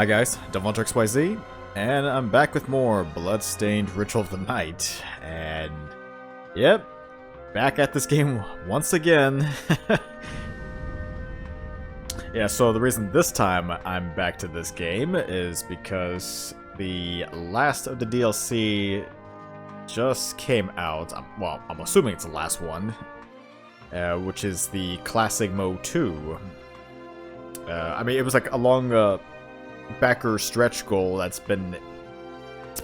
Hi guys, DevilHunterXYZ, and I'm back with more Bloodstained Ritual of the Night, and yep, back at this game once again. Yeah, so the reason this time I'm back to this game is because the last of the DLC just came out. Well, I'm assuming it's the last one, which is the Classic Mode 2. I mean, it was like a long backer stretch goal that's been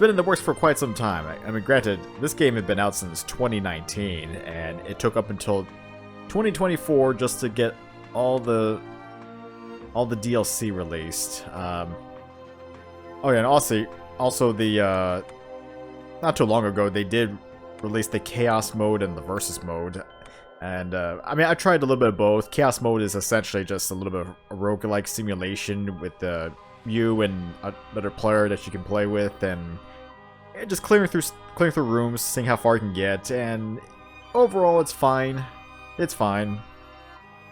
in the works for quite some time. I mean, granted, this game had been out since 2019, and it took up until 2024 just to get all the DLC released. Oh yeah, and also the not too long ago they did release the Chaos mode and the Versus mode. And, I mean, I tried a little bit of both. Chaos mode is essentially just a little bit of a roguelike simulation with you and another player that you can play with, and just clearing through rooms, seeing how far you can get, and overall it's fine. It's fine.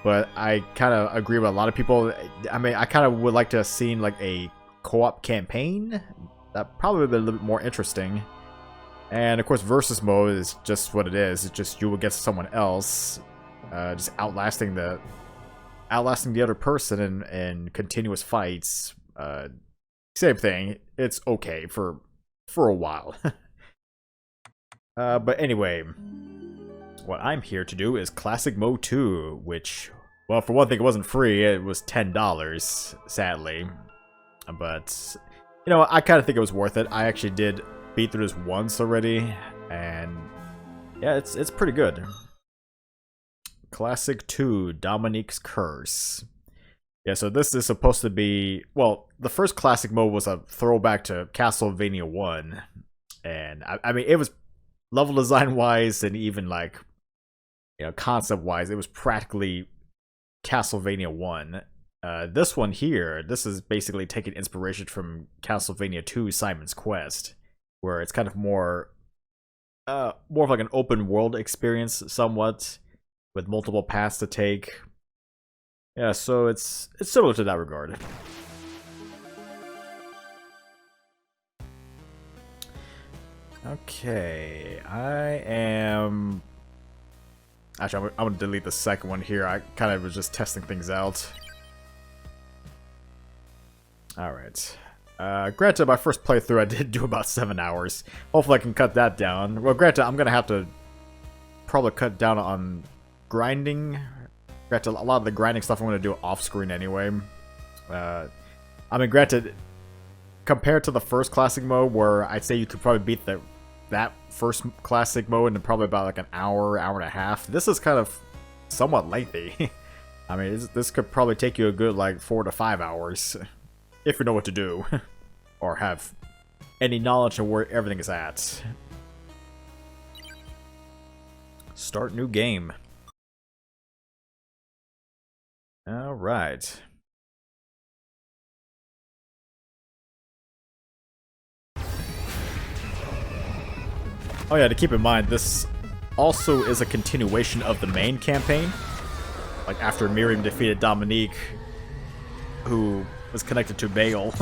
But I kind of agree with a lot of people. I mean, I kind of would like to have seen, like, a co-op campaign. That probably would have been a little bit more interesting. And of course, versus mode is just what it is. It's just you against someone else, just outlasting the other person in continuous fights. Same thing. It's okay for a while. But anyway, what I'm here to do is Classic Mode 2, which, well, for one thing, it wasn't free. It was $10, sadly. But you know, I kind of think it was worth it. I actually did beat through this once already, and yeah, it's pretty good. Classic 2, Dominique's Curse. Yeah, so this is supposed to be, well, the first classic mode was a throwback to Castlevania 1, and I mean, it was level design wise and even, like, you know, concept wise, it was practically Castlevania 1. This one here, this is basically taking inspiration from Castlevania 2, Simon's Quest, where it's kind of more of like an open world experience somewhat, with multiple paths to take. Yeah, so it's similar to that regard. Okay, actually, I'm gonna delete the second one here. I kind of was just testing things out. Alright. Granted, my first playthrough I did do about 7 hours. Hopefully I can cut that down. Well, granted, I'm gonna have to probably cut down on grinding. Granted, a lot of the grinding stuff I'm gonna do off screen anyway. I mean, granted, compared to the first classic mode, where I'd say you could probably beat that first classic mode in probably about like an hour and a half, this is kind of somewhat lengthy. I mean, this could probably take you a good like 4 to 5 hours. If you know what to do, or have any knowledge of where everything is at. Start new game. Alright. Oh yeah, to keep in mind, this also is a continuation of the main campaign. Like, after Miriam defeated Dominique, who was connected to Bale.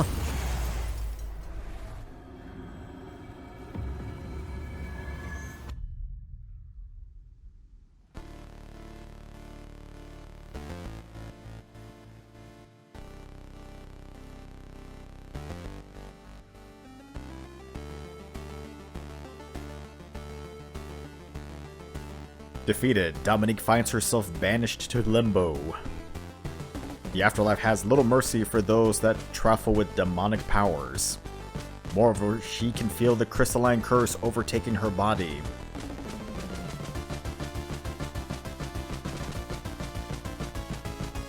Defeated, Dominique finds herself banished to Limbo. The afterlife has little mercy for those that trifle with demonic powers. Moreover, she can feel the crystalline curse overtaking her body.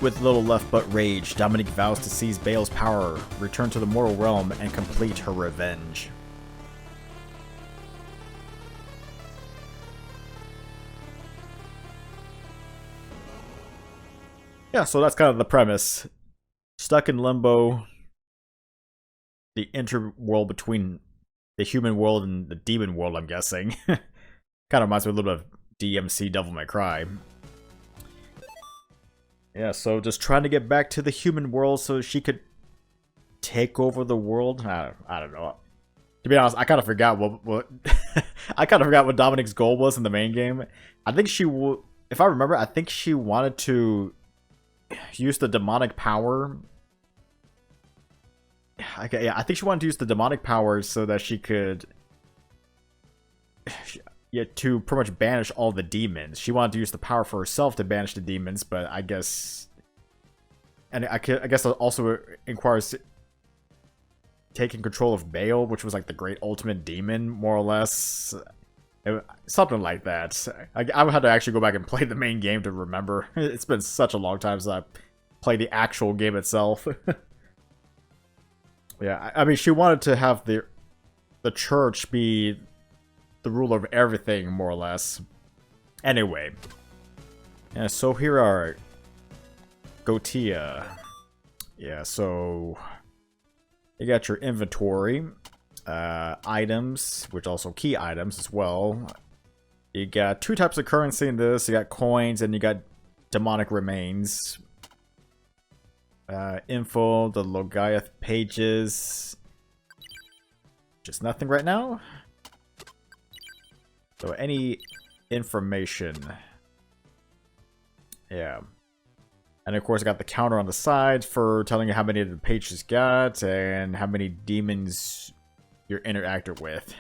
With little left but rage, Dominique vows to seize Bale's power, return to the mortal realm, and complete her revenge. Yeah, so that's kind of the premise. Stuck in Limbo, the interworld between the human world and the demon world, I'm guessing. Kind of reminds me a little bit of DMC Devil May Cry. Yeah, so just trying to get back to the human world so she could take over the world. I don't know. To be honest, I kind of forgot what I kind of forgot what Dominique's goal was in the main game. I think if I remember, I think she wanted to use the demonic power. Okay, yeah, I think she wanted to use the demonic power so that she could, yeah, to pretty much banish all the demons. She wanted to use the power for herself to banish the demons, but I guess, and I guess it also requires taking control of Baal, which was like the great ultimate demon, more or less. Something like that. I would have to actually go back and play the main game to remember. It's been such a long time since I played the actual game itself. Yeah, I mean, she wanted to have the church be the ruler of everything, more or less. Anyway. Yeah, so here are Gotia. Yeah, so you got your inventory, items, which also key items as well. You got two types of currency in this. You got coins and you got demonic remains. Info, the Logaeth pages. Just nothing right now. So any information. Yeah. And of course I got the counter on the side for telling you how many of the pages got and how many demons you're interacted with.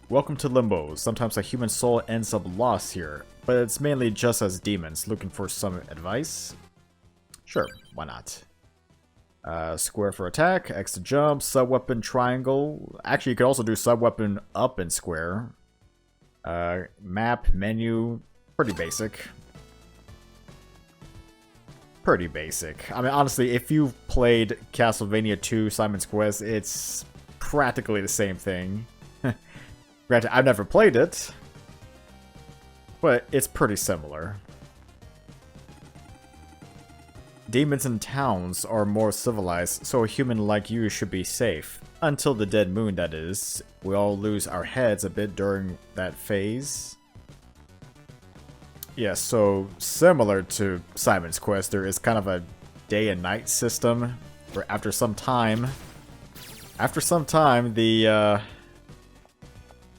Welcome to Limbo. Sometimes a human soul ends up lost here, but it's mainly just as demons. Looking for some advice? Sure, why not? Square for attack, X to jump, sub-weapon triangle. Actually, you could also do sub-weapon up and square. Map, menu, pretty basic. Pretty basic. I mean, honestly, if you've played Castlevania II, Simon's Quest, it's practically the same thing. Granted, I've never played it, but it's pretty similar. Demons in towns are more civilized, so a human like you should be safe. Until the dead moon, that is. We all lose our heads a bit during that phase. Yeah, so similar to Simon's Quest, there is kind of a day and night system where after some time,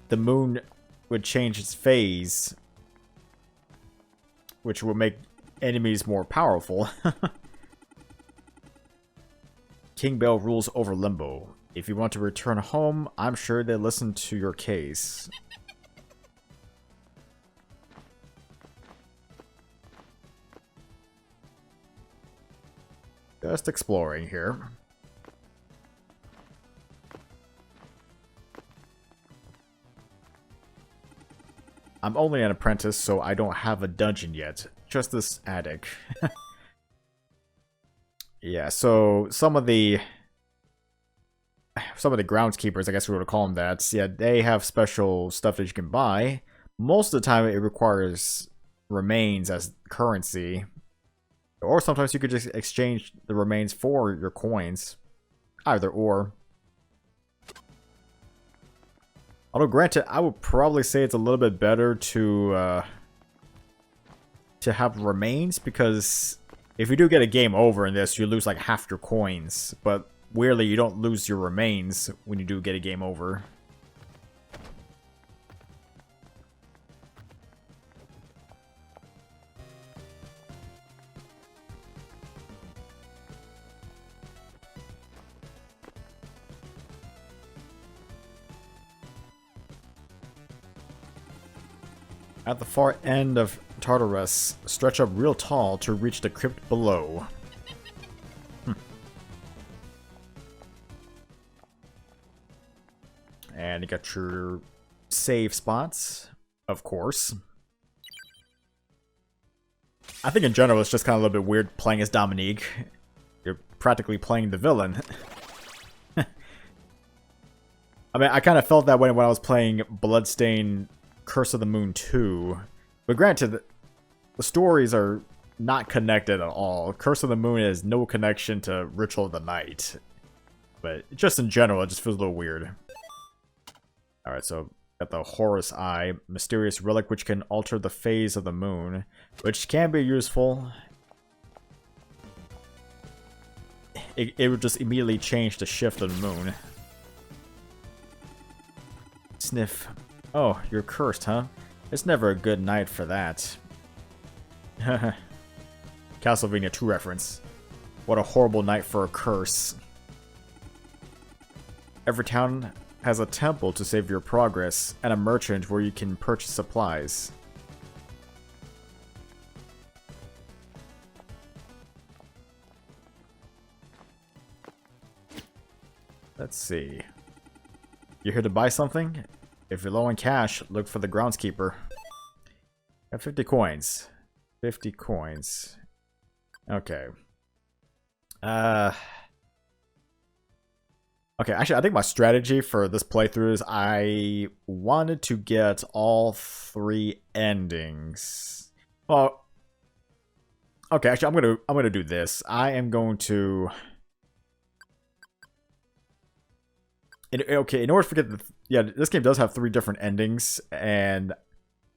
the moon would change its phase, which will make enemies more powerful. King Bell rules over Limbo. If you want to return home, I'm sure they'll listen to your case. Just exploring here. I'm only an apprentice, so I don't have a dungeon yet. Just this attic. Yeah, so some of the groundskeepers, I guess we would call them that, yeah, they have special stuff that you can buy. Most of the time it requires remains as currency. Or sometimes you could just exchange the remains for your coins. Either or. Although granted, I would probably say it's a little bit better to have remains, because if you do get a game over in this, you lose like half your coins. But weirdly, you don't lose your remains when you do get a game over. At the far end of Tartarus, stretch up real tall to reach the crypt below. And you got your save spots, of course. I think in general it's just kind of a little bit weird playing as Dominique. You're practically playing the villain. I mean, I kind of felt that way when I was playing Bloodstained Curse of the Moon 2. But granted, the stories are not connected at all. Curse of the Moon has no connection to Ritual of the Night. But just in general, it just feels a little weird. Alright, so got the Horus Eye, mysterious relic which can alter the phase of the moon, which can be useful. it would just immediately change the shift of the moon. Sniff. Oh, you're cursed, huh? It's never a good night for that. Castlevania II reference. What a horrible night for a curse. Every town has a temple to save your progress, and a merchant where you can purchase supplies. Let's see. You're here to buy something? If you're low on cash, look for the groundskeeper. Got 50 coins. 50 coins. Okay. Okay, actually, I think my strategy for this playthrough is I wanted to get all 3 endings. Well, okay, actually, I'm gonna do this. I am going to. Okay, in order to get the yeah, this game does have 3 different endings, and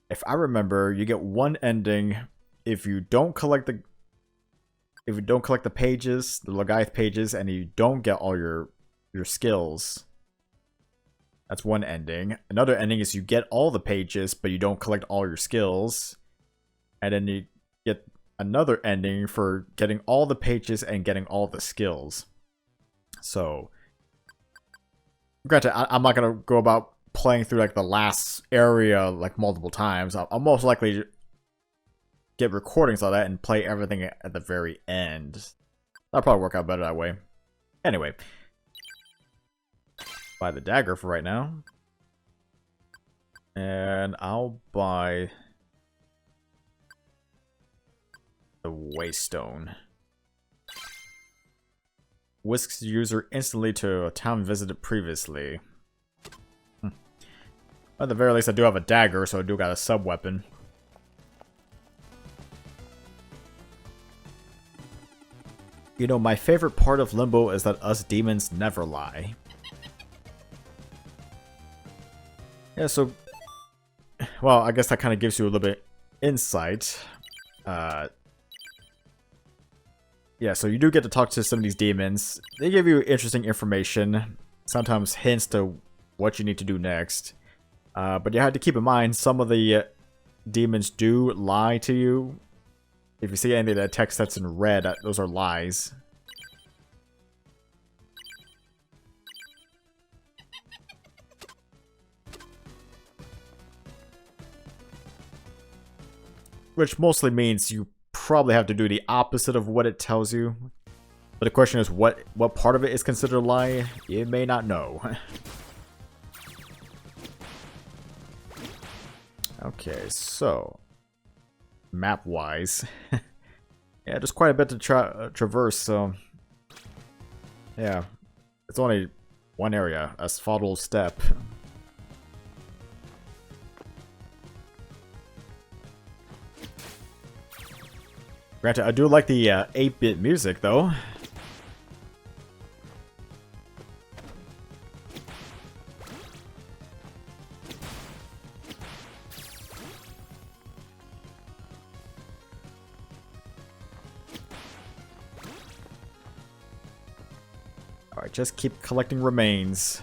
if I remember, you get 1 ending if you don't collect the pages, the Legaith pages, and you don't get all your skills. That's 1 ending. Another ending is you get all the pages, but you don't collect all your skills. And then you get another ending for getting all the pages and getting all the skills. So, granted, I'm not going to go about playing through like the last area like multiple times. I'll most likely get recordings of that and play everything at the very end. That'll probably work out better that way. Anyway. Buy the dagger for right now. And I'll buy the waystone. Whisks the user instantly to a town visited previously. At the very least, I do have a dagger, so I do got a sub-weapon. You know, my favorite part of Limbo is that us demons never lie. Yeah, so, well, I guess that kind of gives you a little bit insight. Yeah, so you do get to talk to some of these demons. They give you interesting information, sometimes hints to what you need to do next. But you have to keep in mind, some of the demons do lie to you. If you see any of that text that's in red, those are lies. Which mostly means you probably have to do the opposite of what it tells you. But the question is, what part of it is considered a lie? You may not know. Okay, so map-wise, yeah, there's quite a bit to traverse. So, yeah, it's only 1 area, asphaltal step. Granted, I do like the 8-bit music, though. Alright, just keep collecting remains.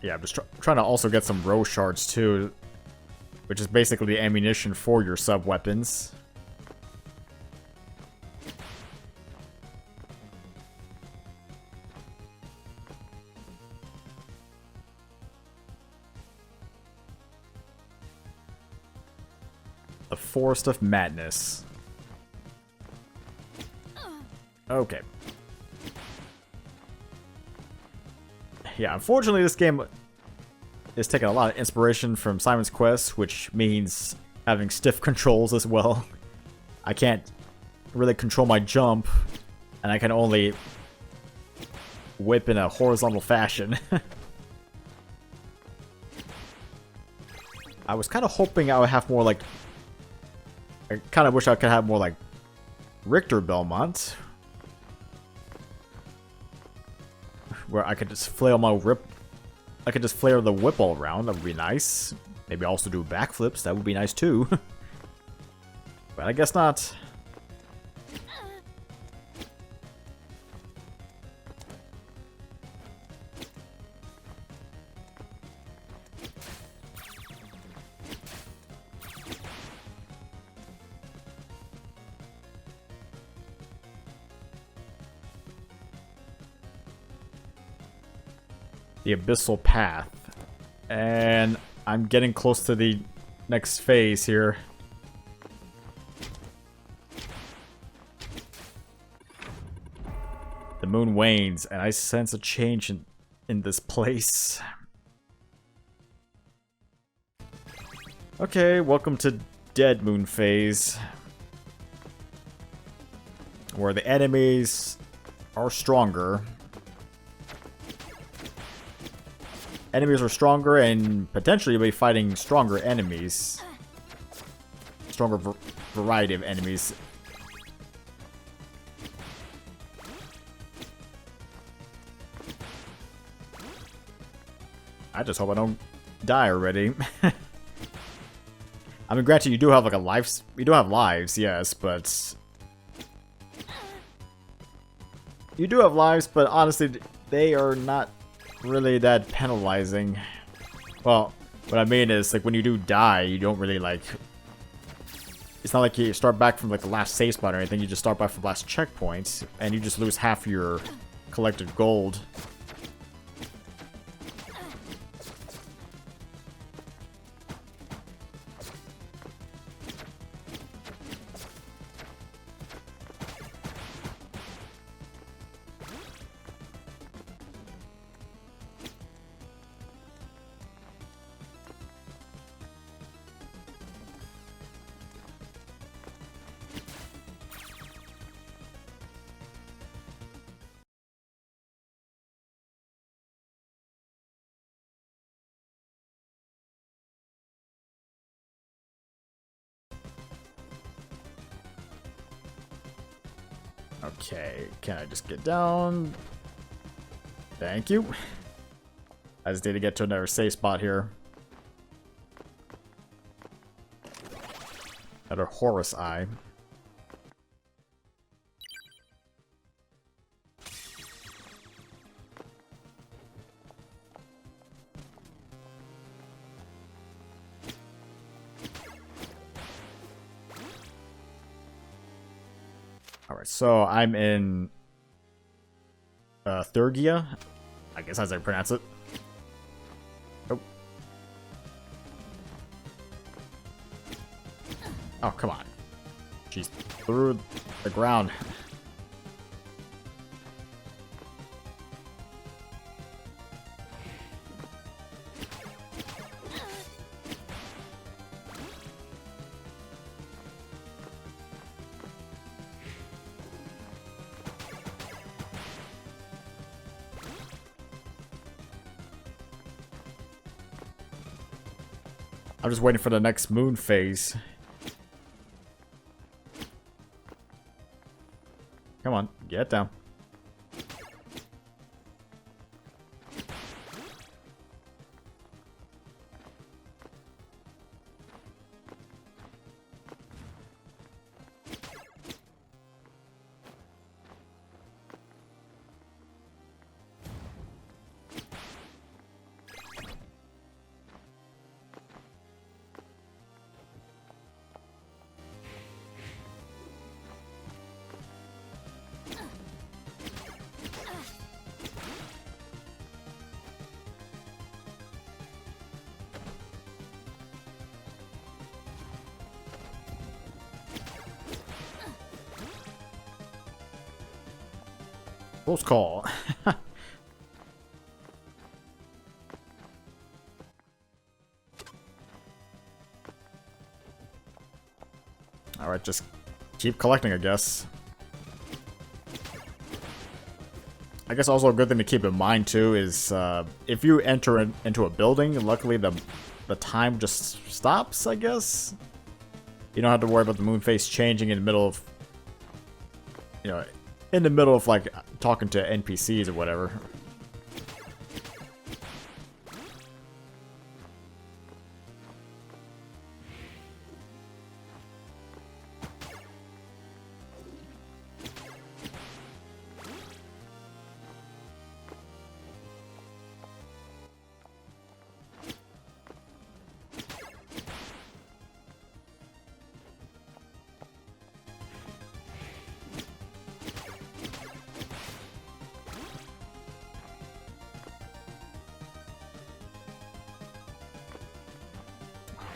Yeah, I'm just trying to also get some row shards too, which is basically the ammunition for your sub-weapons. The Forest of Madness. Okay. Yeah, unfortunately this game is taking a lot of inspiration from Simon's Quest, which means having stiff controls as well. I can't really control my jump, and I can only whip in a horizontal fashion. I was kind of hoping I would have more like... I kind of wish I could have more like Richter Belmont, where I could just flail my whip. I could just flare the whip all around. That would be nice. Maybe also do backflips. That would be nice too. But I guess not. The Abyssal Path. And I'm getting close to the next phase here. The moon wanes, and I sense a change in this place. Okay, welcome to Dead Moon phase. Where the enemies are stronger. Enemies are stronger, and potentially you'll be fighting stronger enemies. Stronger variety of enemies. I just hope I don't die already. I mean, granted, you do have like a life. You do have lives, yes, but you do have lives, but honestly, they are not really that penalizing. Well, what I mean is, like, when you do die, you don't really, like... It's not like you start back from, like, the last save spot or anything. You just start back from the last checkpoint, and you just lose half your collected gold. Okay, can I just get down? Thank you. I just need to get to another safe spot here. Another Horus Eye. Alright, so I'm in Thurgia, I guess as I pronounce it. Oh. Oh, come on. She's through the ground. I'm just waiting for the next moon phase. Come on, get down. Close call. Alright, just keep collecting, I guess. I guess also a good thing to keep in mind, too, is if you enter into a building, luckily the time just stops, I guess. You don't have to worry about the moon phase changing in the middle of you know, in the middle of like talking to NPCs or whatever.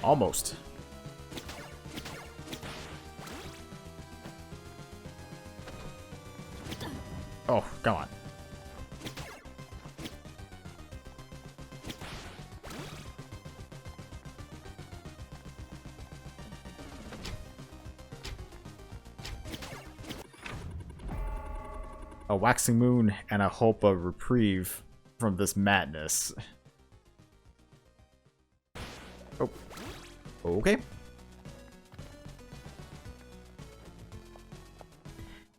Almost. Oh, come on. A waxing moon and a hope of reprieve from this madness. Oh. Okay.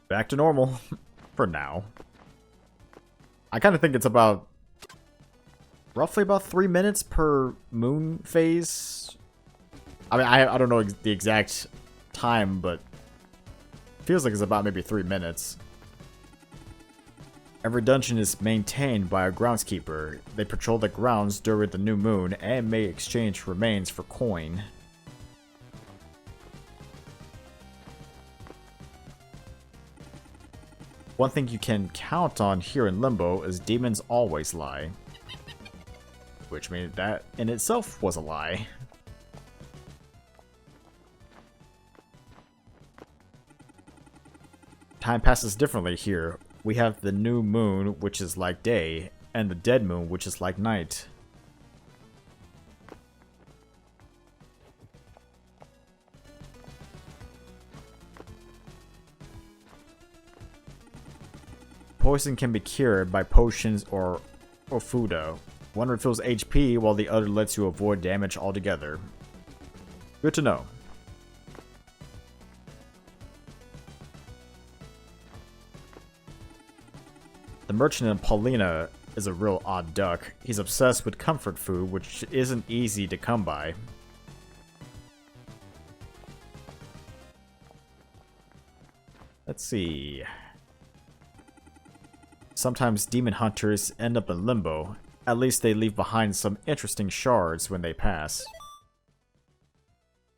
Back to normal. For now. I kind of think it's about... roughly about 3 minutes per moon phase. I mean, I don't know the exact time, but... it feels like it's about maybe 3 minutes. Every dungeon is maintained by a groundskeeper. They patrol the grounds during the new moon and may exchange remains for coin. One thing you can count on here in Limbo is demons always lie. Which means that in itself was a lie. Time passes differently here. We have the new moon, which is like day, and the dead moon, which is like night. Poison can be cured by potions or Ofuda. One refills HP while the other lets you avoid damage altogether. Good to know. The merchant in Paulina is a real odd duck. He's obsessed with comfort food, which isn't easy to come by. Let's see. Sometimes demon hunters end up in Limbo. At least they leave behind some interesting shards when they pass.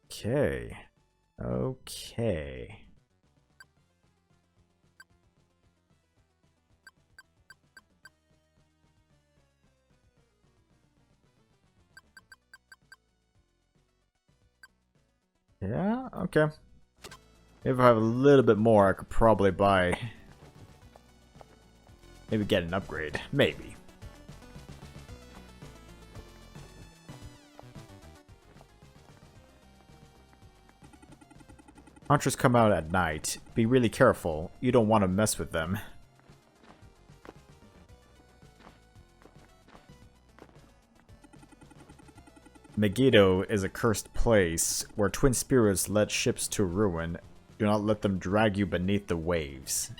Okay. Okay. Yeah, okay. If I have a little bit more, I could probably buy... maybe get an upgrade. Maybe. Hunters come out at night. Be really careful. You don't want to mess with them. Megiddo is a cursed place where twin spirits led ships to ruin. Do not let them drag you beneath the waves.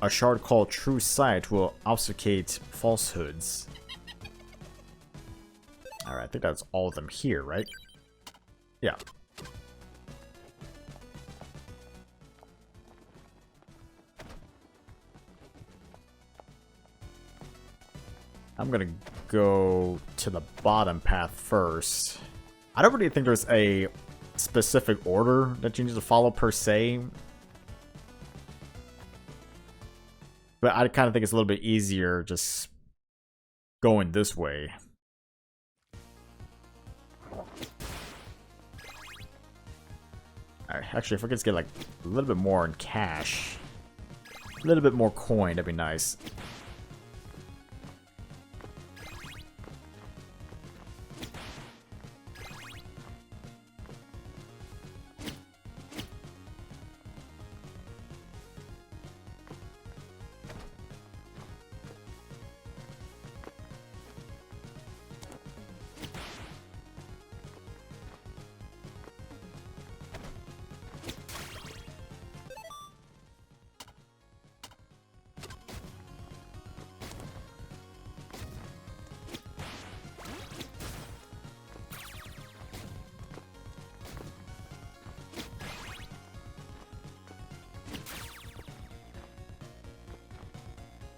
A shard called True Sight will obfuscate falsehoods. Alright, I think that's all of them here, right? Yeah. I'm gonna go to the bottom path first. I don't really think there's a specific order that you need to follow per se. But I kind of think it's a little bit easier just going this way. Alright, actually, if I could just get like a little bit more in cash. A little bit more coin, that'd be nice.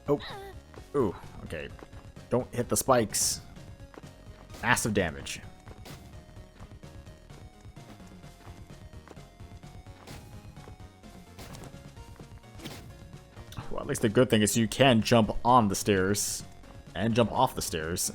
Oh. Ooh, okay. Don't hit the spikes. Massive damage. Well, at least the good thing is you can jump on the stairs and jump off the stairs.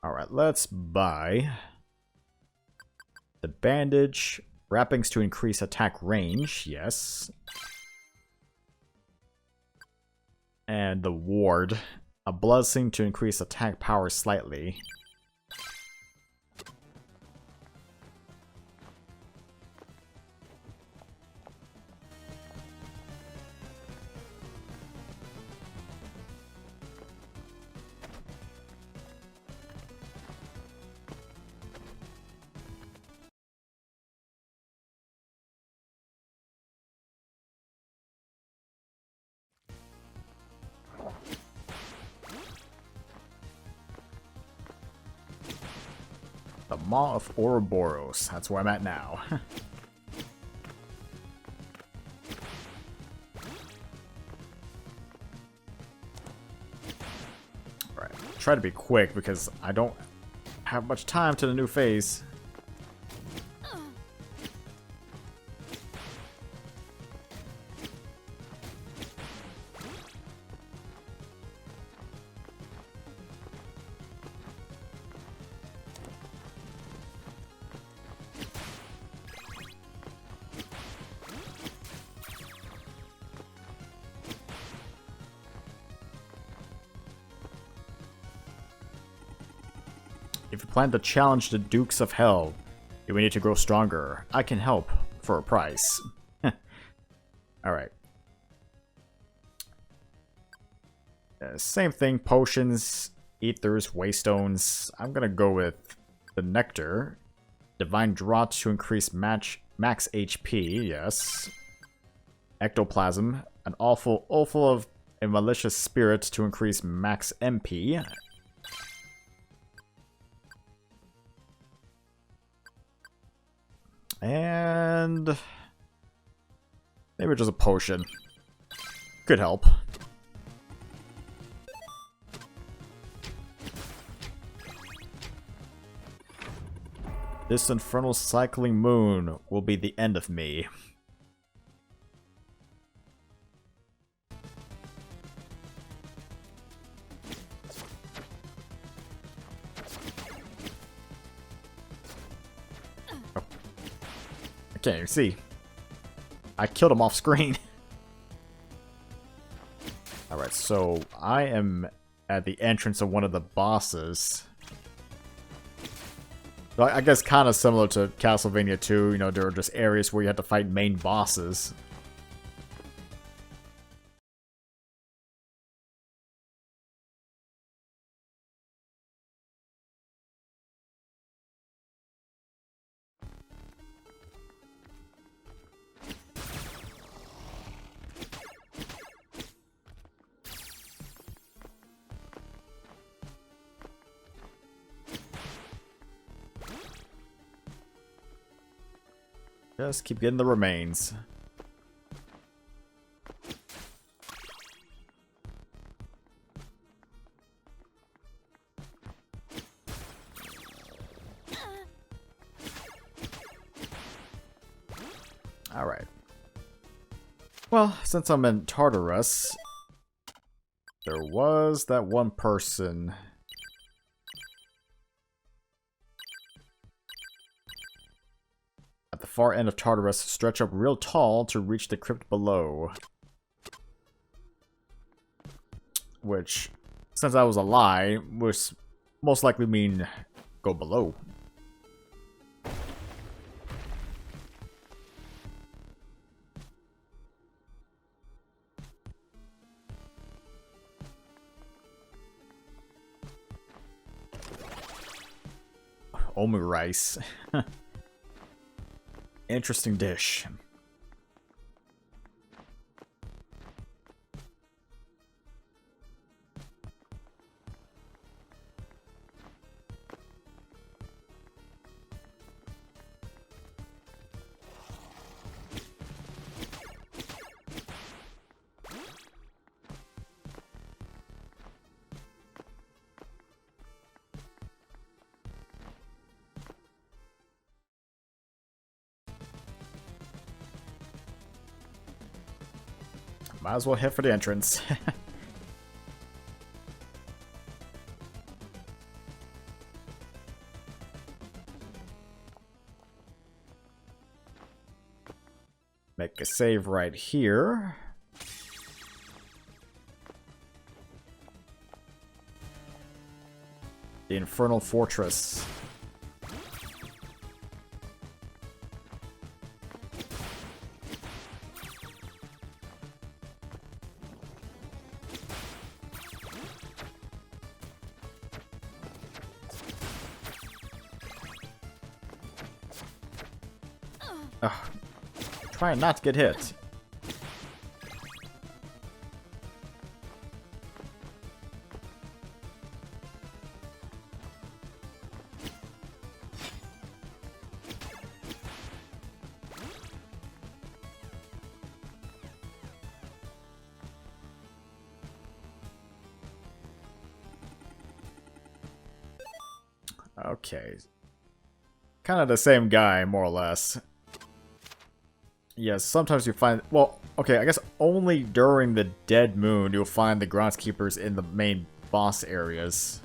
Alright, let's buy the bandage, wrappings to increase attack range, yes. And the ward, a blessing to increase attack power slightly. The Maw of Ouroboros. That's where I'm at now. Alright, try to be quick because I don't have much time to the new phase. If you plan to challenge the Dukes of Hell, you will need to grow stronger. I can help for a price. Alright. Same thing, potions, ethers, waystones. I'm gonna go with the nectar. Divine Draught to increase max HP, yes. Ectoplasm, an awful of a malicious spirit to increase max MP. And maybe just a potion. Could help. This infernal cycling moon will be the end of me. I can't even see. I killed him off screen. Alright, so I am at the entrance of one of the bosses. So I guess kind of similar to Castlevania II, you know, there are just areas where you have to fight main bosses. Just keep getting the remains. Alright. Well, since I'm in Tartarus, there was that one person far end of Tartarus, stretch up real tall to reach the crypt below. Which, since that was a lie, would most likely mean go below. Omu rice. Interesting dish. Might as well head for the entrance. Make a save right here. The Infernal Fortress. Ugh. Trying not to get hit. Okay. Kind of the same guy, more or less. Yes, sometimes you find... Well, okay, I guess only during the Dead Moon you'll find the groundskeepers in the main boss areas.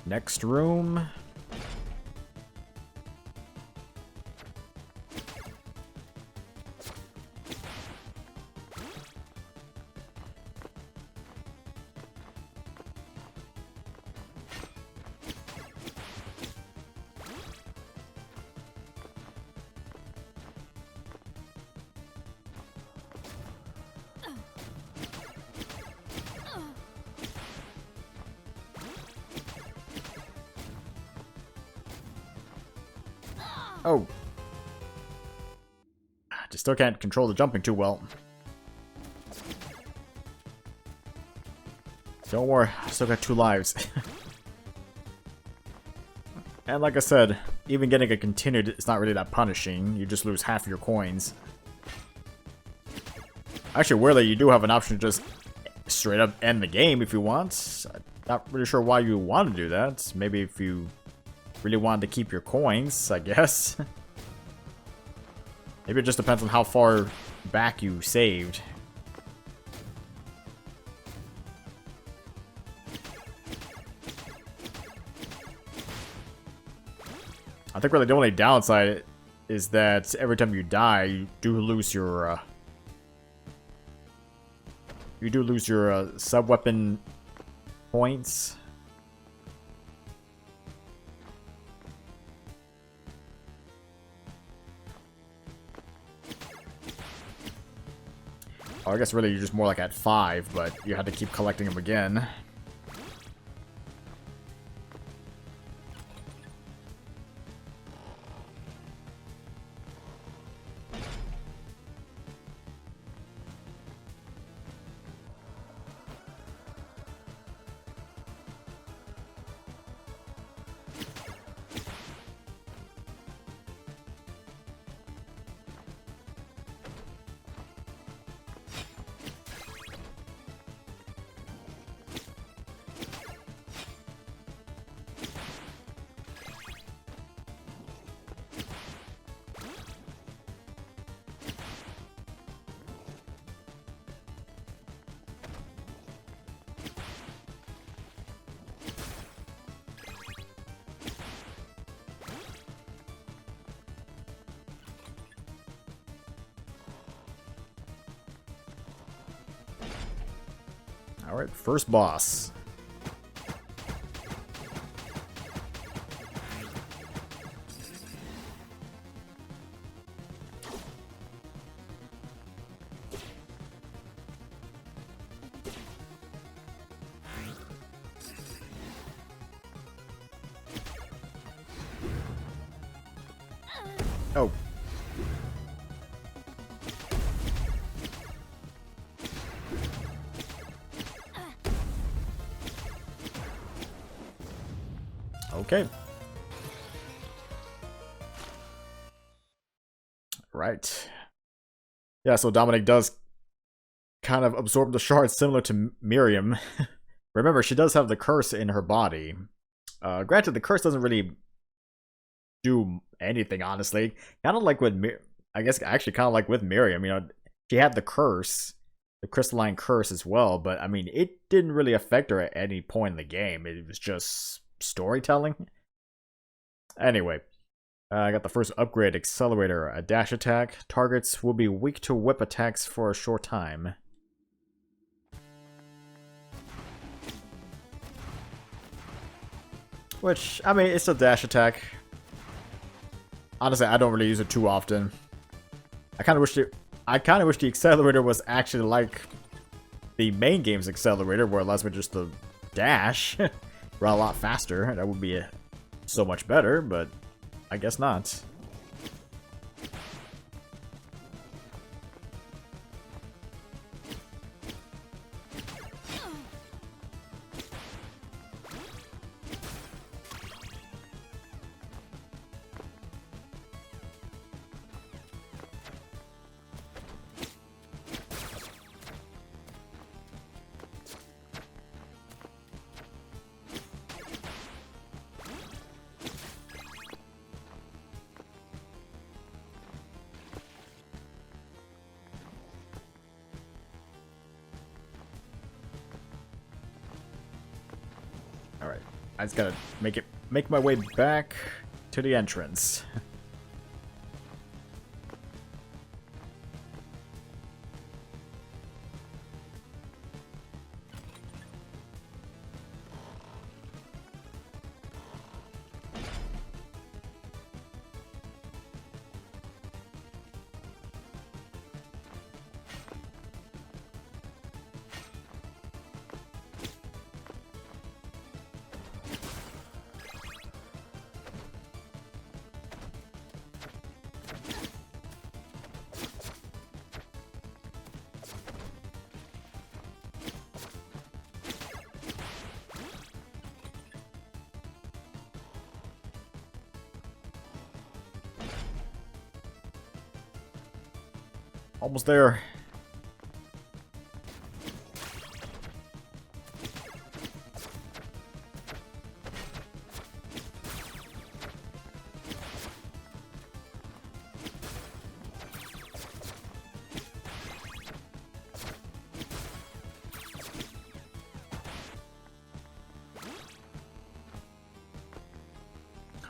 Next room. Oh. Just still can't control the jumping too well. Don't worry, I still got 2 lives. And like I said, even getting a continued, it's not really that punishing. You just lose half your coins. Actually, weirdly, you do have an option to just straight up end the game if you want. I'm not really sure why you want to do that. Maybe if you really wanted to keep your coins, I guess. Maybe it just depends on how far back you saved. I think really the only downside is that every time you die, you do lose your sub-weapon points. Oh, I guess really you're just more like at 5, but you had to keep collecting them again. Alright, first boss. Oh. Okay. Right. Yeah, so Dominic does kind of absorb the shards similar to Miriam. Remember, she does have the curse in her body. Granted, the curse doesn't really do anything, honestly. Kind of like with I guess actually kind of like with Miriam, you know, she had the curse, the crystalline curse as well, but I mean, it didn't really affect her at any point in the game. It was just storytelling. Anyway, I got the first upgrade accelerator, a dash attack. Targets will be weak to whip attacks for a short time. Which, I mean, it's a dash attack. Honestly, I don't really use it too often. I kind of wish the accelerator was actually like the main game's accelerator, where it allows me just to dash run a lot faster. That would be so much better, but I guess not. Alright, I just gotta make my way back to the entrance. Almost there.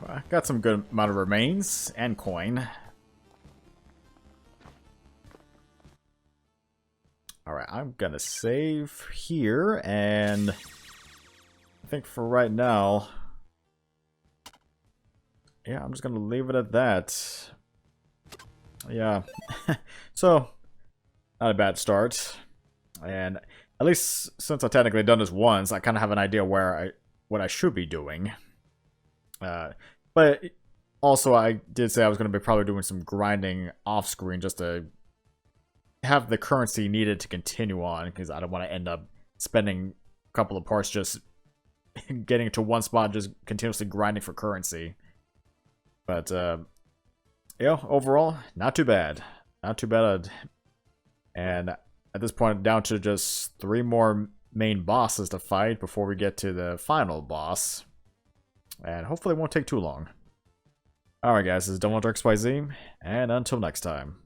I got some good amount of remains and coin. Alright, I'm gonna save here, and I think for right now, yeah, I'm just gonna leave it at that. Yeah, so, not a bad start, and at least since I've technically done this once, I kind of have an idea what I should be doing. But also, I did say I was going to be probably doing some grinding off-screen just to have the currency needed to continue on, because I don't want to end up spending a couple of parts just getting to one spot, just continuously grinding for currency. But, yeah, overall, not too bad. Not too bad. And at this point, down to just 3 more main bosses to fight before we get to the final boss. And hopefully it won't take too long. Alright guys, this is DevilHunterXYZ, and until next time.